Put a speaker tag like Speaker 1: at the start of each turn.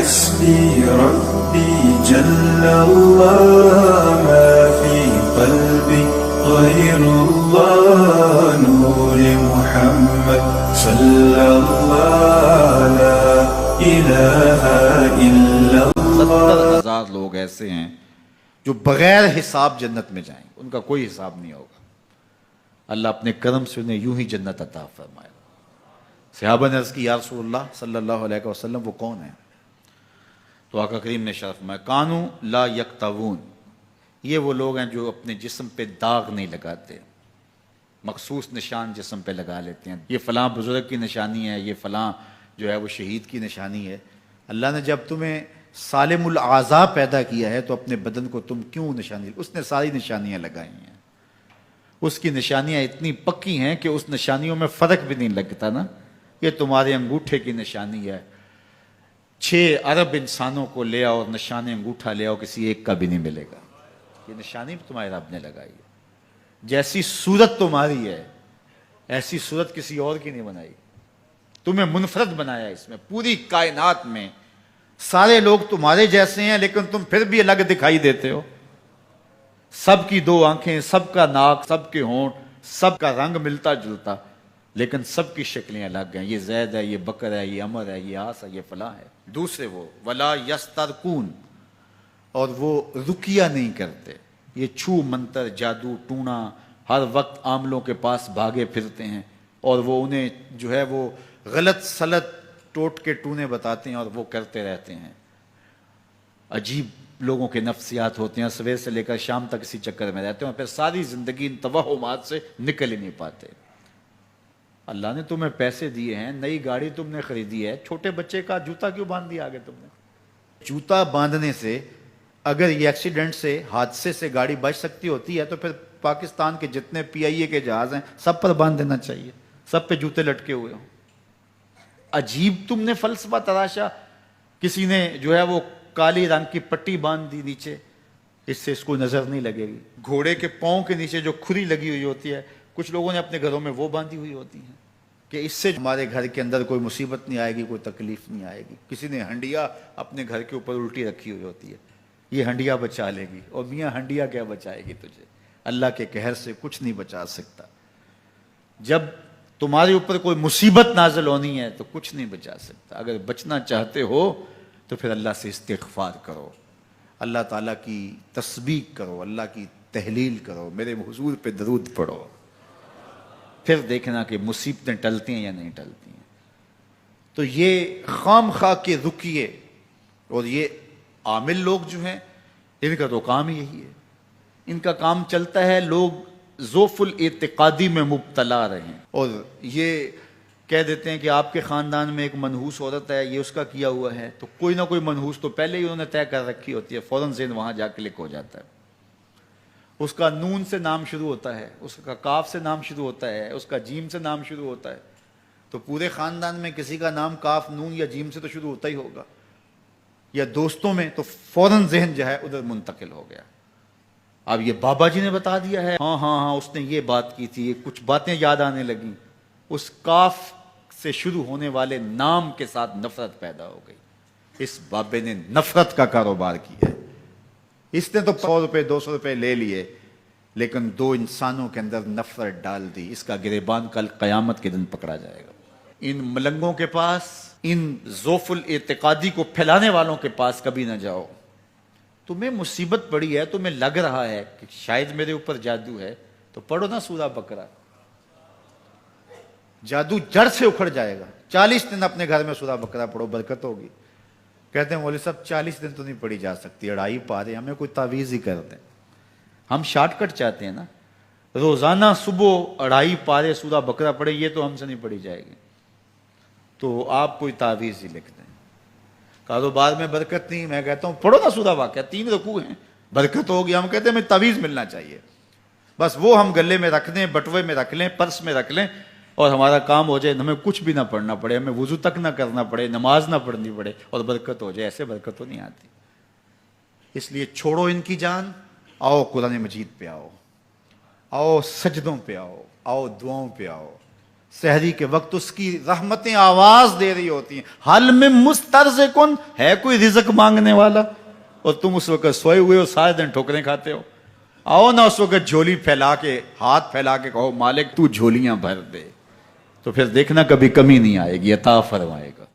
Speaker 1: حسبي ربي جل الله ما في قلبي غير الله نور محمد صلى الله لا إله إلا الله.
Speaker 2: 70,000 لوگ ایسے ہیں جو بغیر حساب جنت میں جائیں گے, ان کا کوئی حساب نہیں ہوگا. اللہ اپنے کرم سے انہیں یوں ہی جنت عطا فرمائے. صحابہ نے عرض کی یا رسول اللہ صلی اللہ علیہ وسلم وہ کون ہیں؟ تو آقا کریم نے اشارہ فرمایا کانو لا یکتوون, یہ وہ لوگ ہیں جو اپنے جسم پہ داغ نہیں لگاتے, مخصوص نشان جسم پہ لگا لیتے ہیں. یہ فلاں بزرگ کی نشانی ہے, یہ فلاں جو ہے وہ شہید کی نشانی ہے. اللہ نے جب تمہیں سالم الاعضاء پیدا کیا ہے تو اپنے بدن کو تم کیوں نشانی, اس نے ساری نشانیاں لگائی ہیں. اس کی نشانیاں اتنی پکی ہیں کہ اس نشانیوں میں فرق بھی نہیں لگتا نا. یہ تمہارے انگوٹھے کی نشانی ہے, 6 ارب انسانوں کو لے آؤ اور نشان انگوٹھا لے آؤ, کسی ایک کا بھی نہیں ملے گا. یہ نشانی تمہارے رب نے لگائی ہے. جیسی صورت تمہاری ہے ایسی صورت کسی اور کی نہیں بنائی. تمہیں منفرد بنایا اس میں. پوری کائنات میں سارے لوگ تمہارے جیسے ہیں لیکن تم پھر بھی الگ دکھائی دیتے ہو. سب کی 2 آنکھیں, سب کا ناک, سب کے ہونٹ, سب کا رنگ ملتا جلتا, لیکن سب کی شکلیں الگ ہیں. یہ زید ہے, یہ بکر ہے, یہ عمر ہے, یہ آس ہے, یہ فلاں ہے. دوسرے وہ ولا یسترقون, اور وہ رقیہ نہیں کرتے. یہ چھو منتر, جادو ٹونا, ہر وقت عاملوں کے پاس بھاگے پھرتے ہیں اور وہ انہیں جو ہے وہ غلط سلط ٹوٹ کے ٹونے بتاتے ہیں اور وہ کرتے رہتے ہیں. عجیب لوگوں کے نفسیات ہوتے ہیں, صبح سے لے کر شام تک اسی چکر میں رہتے ہیں اور پھر ساری زندگی ان توہمات سے نکل ہی نہیں پاتے. اللہ نے تمہیں پیسے دیے ہیں, نئی گاڑی تم نے خریدی ہے, چھوٹے بچے کا جوتا کیوں باندھ دیا آگے تم نے؟ جوتا باندھنے سے اگر یہ ایکسیڈنٹ سے, حادثے سے گاڑی بچ سکتی ہوتی ہے تو پھر پاکستان کے جتنے PIA کے جہاز ہیں سب پر باندھ دینا چاہیے, سب پہ جوتے لٹکے ہوئے ہوں. عجیب تم نے فلسفہ تراشا. کسی نے جو ہے وہ کالی رنگ کی پٹی باندھ دی نیچے, اس سے اس کو نظر نہیں لگے گی. گھوڑے کے پاؤں کے نیچے جو کھری لگی ہوئی ہوتی ہے, کچھ لوگوں نے اپنے گھروں میں وہ باندھی ہوئی ہوتی ہیں کہ اس سے ہمارے گھر کے اندر کوئی مصیبت نہیں آئے گی, کوئی تکلیف نہیں آئے گی. کسی نے ہنڈیا اپنے گھر کے اوپر الٹی رکھی ہوئی ہوتی ہے, یہ ہنڈیا بچا لے گی. اور میاں ہنڈیا کیا بچائے گی تجھے؟ اللہ کے قہر سے کچھ نہیں بچا سکتا. جب تمہارے اوپر کوئی مصیبت نازل ہونی ہے تو کچھ نہیں بچا سکتا. اگر بچنا چاہتے ہو تو پھر اللہ سے استغفار کرو, اللہ تعالیٰ کی تسبیح کرو, اللہ کی تحلیل کرو, میرے حضور پہ درود پڑھو, پھر دیکھنا کہ مصیبتیں ٹلتی ہیں یا نہیں ٹلتی ہیں. تو یہ خام خواہ کے رقیے اور یہ عامل لوگ جو ہیں ان کا تو کام ہی یہی ہے. ان کا کام چلتا ہے لوگ ذوف الاعتقادی میں مبتلا رہے ہیں اور یہ کہہ دیتے ہیں کہ آپ کے خاندان میں ایک منحوس عورت ہے, یہ اس کا کیا ہوا ہے, تو کوئی نہ کوئی منحوس تو پہلے ہی انہوں نے طے کر رکھی ہوتی ہے, فوراً ذہن وہاں جا کلک ہو جاتا ہے. اس کا نون سے نام شروع ہوتا ہے, اس کا کاف سے نام شروع ہوتا ہے, اس کا جیم سے نام شروع ہوتا ہے, تو پورے خاندان میں کسی کا نام کاف, نون یا جیم سے تو شروع ہوتا ہی ہوگا, یا دوستوں میں, تو فوراً ذہن جو ہے ادھر منتقل ہو گیا. اب یہ بابا جی نے بتا دیا ہے, ہاں ہاں ہاں اس نے یہ بات کی تھی, کچھ باتیں یاد آنے لگیں. اس کاف سے شروع ہونے والے نام کے ساتھ نفرت پیدا ہو گئی. اس بابے نے نفرت کا کاروبار کیا ہے. اس نے تو 100 روپے 200 روپے لے لیے لیکن 2 انسانوں کے اندر نفرت ڈال دی. اس کا گریبان کل قیامت کے دن پکڑا جائے گا. ان ملنگوں کے پاس, ان ذوف الاعتقادی کو پھیلانے والوں کے پاس کبھی نہ جاؤ. تمہیں مصیبت پڑی ہے, تمہیں لگ رہا ہے کہ شاید میرے اوپر جادو ہے, تو پڑھو نا سورہ بقرہ, جادو جڑ سے اکھڑ جائے گا. 40 دن اپنے گھر میں سورہ بقرہ پڑھو, برکت ہوگی. کہتے ہیں مولوی صاحب 40 دن تو نہیں پڑھی جا سکتی, 2.5 پارے, ہمیں کوئی تعویذ ہی کر دیں. ہم شارٹ کٹ چاہتے ہیں نا, روزانہ صبح 2.5 پارے سورہ بقرہ پڑھے, یہ تو ہم سے نہیں پڑھی جائے گی, تو آپ کوئی تعویذ ہی لکھ دیں. کاروبار میں برکت نہیں, میں کہتا ہوں پڑھو نا سورہ واقعہ, 3 رکوع ہیں, برکت ہوگی. ہم کہتے ہیں ہمیں تعویذ ملنا چاہیے, بس وہ ہم گلے میں رکھ دیں, بٹوے میں رکھ لیں, پرس میں رکھ لیں, اور ہمارا کام ہو جائے, ہمیں کچھ بھی نہ پڑھنا پڑے, ہمیں وضو تک نہ کرنا پڑے, نماز نہ پڑھنی پڑے, اور برکت ہو جائے. ایسے برکت تو نہیں آتی. اس لیے چھوڑو ان کی جان, آؤ قرآن مجید پہ آؤ, آؤ سجدوں پہ آؤ, آؤ دعاؤں پہ آؤ. سحری کے وقت اس کی رحمتیں آواز دے رہی ہوتی ہیں، حل میں مسترزقن، ہے کوئی رزق مانگنے والا؟ اور تم اس وقت سوئے ہوئے ہو، سارے دن ٹھوکریں کھاتے ہو. آؤ نا اس وقت جھولی پھیلا کے، ہاتھ پھیلا کے کہو مالک تو جھولیاں بھر دے، تو پھر دیکھنا کبھی کمی نہیں آئے گی، عطا فرمائے گا.